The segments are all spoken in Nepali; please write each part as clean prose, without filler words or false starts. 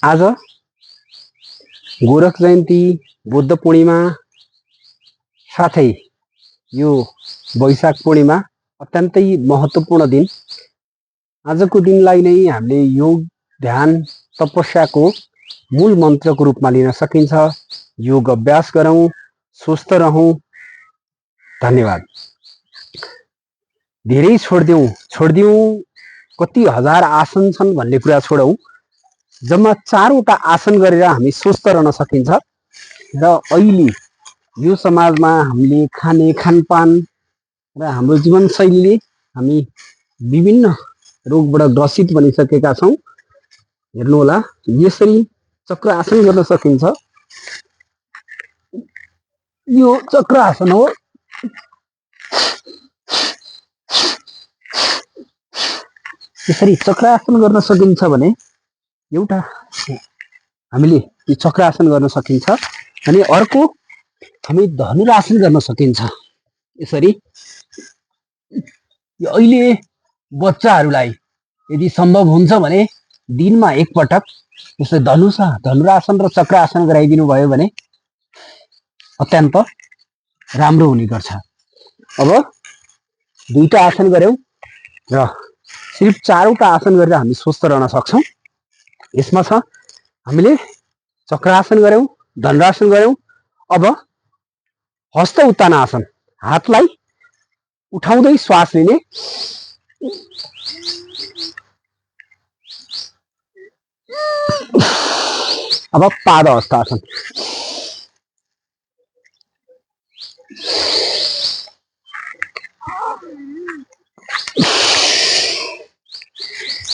आज गोरख जयन्ती, बुद्ध पूर्णिमा साथै यो वैशाख पूर्णिमा अत्यन्तै महत्त्वपूर्ण दिन। आजको दिनलाई नै हामीले योग, ध्यान, तपस्याको मूल मन्त्रको रूपमा लिन सकिन्छ। योग अभ्यास गरौँ, स्वस्थ रहौँ। धन्यवाद। धेरै छोडिदिउँ कति हजार आसन छन् भन्ने कुरा छोडौँ। जम्मा 4वटा आसन गरेर हामी स्वस्थ रहन सकिन्छ। र अहिले यो समाजमा हामीले खाने खानपान र हाम्रो जीवनशैलीले हामी विभिन्न रोगबाट ग्रसित बनिसकेका छौँ। हेर्नुहोला, यसरी चक्र आसन गर्न सकिन्छ। यो चक्र आसन हो। यसरी चक्रासन गर्न सकिन्छ भने एउटा हामीले यो चक्रासन गर्न सकिन्छ। अनि अर्को हामी धनुरासन गर्न सकिन्छ। यसरी अहिले बच्चाहरूलाई यदि सम्भव हुन्छ भने दिनमा एकपटक यसरी धनुरासन र चक्रासन गराइदिनु भयो भने अत्यन्त राम्रो हुने गर्छ। अब 2टा आसन गर्यौं र सिर्फ 4वटा आसन गरेर हामी स्वस्थ रहन सक्छौं। यसमा छ हामीले चक्रासन गर्यौं, धनुरासन गर्यौं। अब हस्त उत्तानासन, हातलाई उठाउँदै श्वास लिने। अब पाद हस्तासन।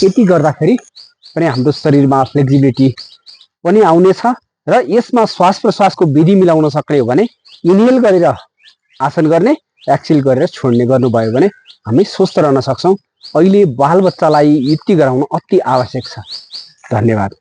यति गर्दाखेरि पनि हाम्रो शरीरमा फ्लेक्सिबिलिटी पनि आउनेछ। र यसमा श्वास प्रश्वासको विधि मिलाउन सक्ने हो भने इनहेल गरेर आसन गर्ने, एक्सहेल गरेर छोड्ने गर्नुभयो भने हामी स्वस्थ रहन सक्छौं। अहिले बालबच्चालाई युक्ति गराउन अति आवश्यक छ। धन्यवाद।